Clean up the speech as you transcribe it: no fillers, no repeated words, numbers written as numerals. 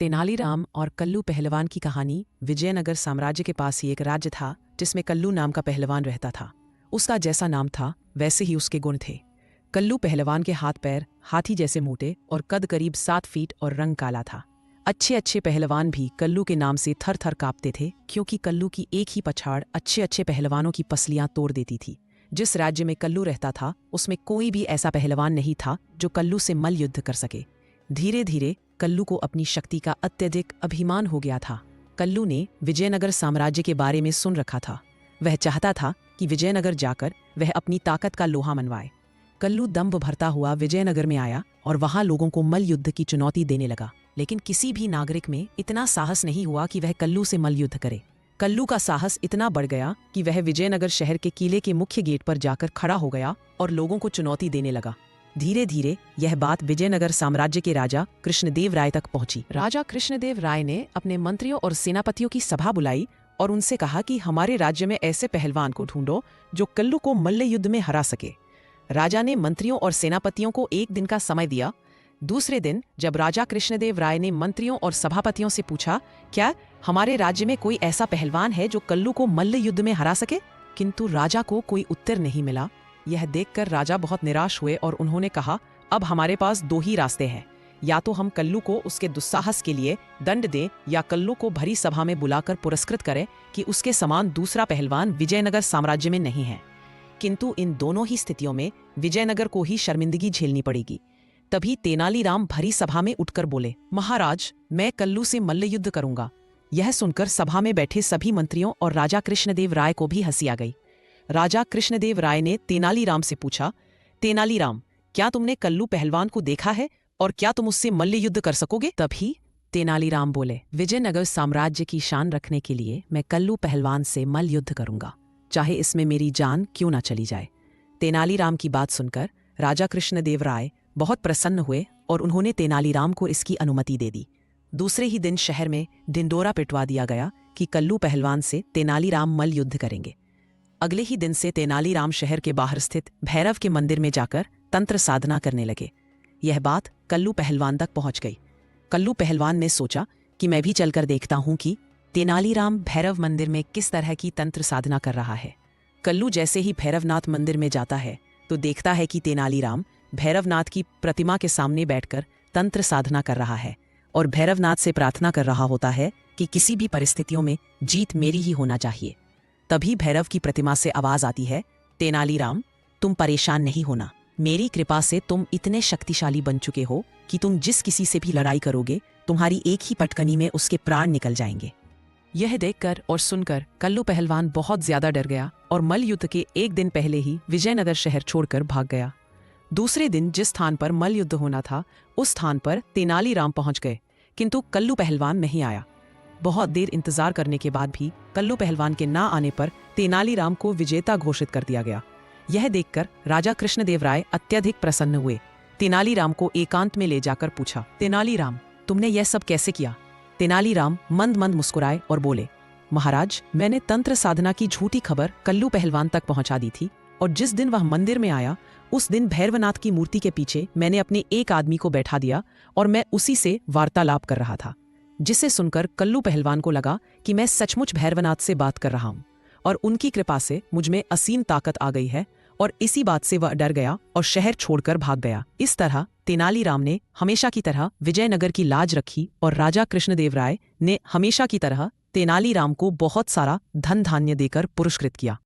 तेनालीराम और कल्लू पहलवान की कहानी। विजयनगर साम्राज्य के पास ही एक राज्य था जिसमें कल्लू नाम का पहलवान रहता था। उसका जैसा नाम था वैसे ही उसके गुण थे। कल्लू पहलवान के हाथ पैर हाथी जैसे मोटे और कद करीब 7 फीट और रंग काला था। अच्छे अच्छे पहलवान भी कल्लू के नाम से थर थर कांपते थे, क्योंकि कल्लू की एक ही पछाड़ अच्छे अच्छे पहलवानों की पसलियां तोड़ देती थी। जिस राज्य में कल्लू रहता था उसमें कोई भी ऐसा पहलवान नहीं था जो कल्लू से मल्ल युद्ध कर सके। धीरे धीरे कल्लू को अपनी शक्ति का अत्यधिक अभिमान हो गया था। कल्लू ने विजयनगर साम्राज्य के बारे में सुन रखा था। वह चाहता था कि विजयनगर जाकर वह अपनी ताकत का लोहा मनवाए। कल्लू दंभ भरता हुआ विजयनगर में आया और वहां लोगों को मल्ल युद्ध की चुनौती देने लगा। लेकिन किसी भी नागरिक में इतना साहस नहीं हुआ कि वह कल्लू से मल्ल युद्ध करे। कल्लू का साहस इतना बढ़ गया कि वह विजयनगर शहर के किले के मुख्य गेट पर जाकर खड़ा हो गया और लोगों को चुनौती देने लगा। धीरे धीरे यह बात विजयनगर साम्राज्य के राजा कृष्णदेव राय तक पहुंची। राजा कृष्णदेव राय ने अपने मंत्रियों और सेनापतियों की सभा बुलाई और उनसे कहा कि हमारे राज्य में ऐसे पहलवान को ढूंढो जो कल्लू को मल्ल युद्ध में हरा सके। राजा ने मंत्रियों और सेनापतियों को 1 दिन का समय दिया। दूसरे दिन जब राजा कृष्णदेव राय ने मंत्रियों और सभापतियों से पूछा, क्या हमारे राज्य में कोई ऐसा पहलवान है जो कल्लू को मल्ल युद्ध में हरा सके, किंतु राजा को कोई उत्तर नहीं मिला। यह देखकर राजा बहुत निराश हुए और उन्होंने कहा, अब हमारे पास 2 ही रास्ते हैं, या तो हम कल्लू को उसके दुस्साहस के लिए दंड दें या कल्लू को भरी सभा में बुलाकर पुरस्कृत करें कि उसके समान दूसरा पहलवान विजयनगर साम्राज्य में नहीं है। किंतु इन दोनों ही स्थितियों में विजयनगर को ही शर्मिंदगी झेलनी पड़ेगी। तभी तेनालीराम भरी सभा में उठकर बोले, महाराज, मैं कल्लू से मल्ल युद्ध करूंगा। यह सुनकर सभा में बैठे सभी मंत्रियों और राजा कृष्णदेव राय को भी हंसी आ गई। राजा कृष्णदेव राय ने तेनालीराम से पूछा, तेनालीराम, क्या तुमने कल्लू पहलवान को देखा है और क्या तुम उससे मल्ल युद्ध कर सकोगे? तभी तेनालीराम बोले, विजयनगर साम्राज्य की शान रखने के लिए मैं कल्लू पहलवान से मल्ल युद्ध करूंगा, चाहे इसमें मेरी जान क्यों ना चली जाए। तेनालीराम की बात सुनकर राजा कृष्णदेव राय बहुत प्रसन्न हुए और उन्होंने तेनालीराम को इसकी अनुमति दे दी। दूसरे ही दिन शहर में ढिंडोरा पिटवा दिया गया कि कल्लू पहलवान से तेनालीराम मल्ल युद्ध करेंगे। अगले ही दिन से तेनालीराम शहर के बाहर स्थित भैरव के मंदिर में जाकर तंत्र साधना करने लगे। यह बात कल्लू पहलवान तक पहुंच गई। कल्लू पहलवान ने सोचा कि मैं भी चलकर देखता हूं कि तेनालीराम भैरव मंदिर में किस तरह की तंत्र साधना कर रहा है। कल्लू जैसे ही भैरवनाथ मंदिर में जाता है तो देखता है कि तेनालीराम भैरवनाथ की प्रतिमा के सामने बैठकर तंत्र साधना कर रहा है और भैरवनाथ से प्रार्थना कर रहा होता है कि किसी भी परिस्थितियों में जीत मेरी ही होना चाहिए। तभी भैरव की प्रतिमा से आवाज आती है, तेनालीराम, तुम परेशान नहीं होना, मेरी कृपा से तुम इतने शक्तिशाली बन चुके हो कि तुम जिस किसी से भी लड़ाई करोगे तुम्हारी एक ही पटकनी में उसके प्राण निकल जाएंगे। यह देखकर और सुनकर कल्लू पहलवान बहुत ज्यादा डर गया और मल्ल युद्ध के 1 दिन पहले ही विजयनगर शहर छोड़कर भाग गया। दूसरे दिन जिस स्थान पर मल्ल युद्ध होना था उस स्थान पर तेनालीराम पहुंच गए, किंतु कल्लू पहलवान नहीं आया। बहुत देर इंतजार करने के बाद भी कल्लू पहलवान के ना आने पर तेनालीराम को विजेता घोषित कर दिया गया। यह देखकर राजा कृष्णदेव राय अत्यधिक प्रसन्न हुए। तेनालीराम को एकांत में ले जाकर पूछा, तेनालीराम, तुमने यह सब कैसे किया? तेनालीराम मंद मंद मुस्कुराए और बोले, महाराज, मैंने तंत्र साधना की झूठी खबर कल्लू पहलवान तक पहुंचा दी थी और जिस दिन वह मंदिर में आया उस दिन भैरवनाथ की मूर्ति के पीछे मैंने अपने एक आदमी को बैठा दिया और मैं उसी से वार्तालाप कर रहा था, जिसे सुनकर कल्लू पहलवान को लगा कि मैं सचमुच भैरवनाथ से बात कर रहा हूं और उनकी कृपा से मुझमें असीम ताकत आ गई है और इसी बात से वह डर गया और शहर छोड़कर भाग गया। इस तरह तेनालीराम ने हमेशा की तरह विजयनगर की लाज रखी और राजा कृष्णदेव राय ने हमेशा की तरह तेनालीराम को बहुत सारा धन धान्य देकर पुरस्कृत किया।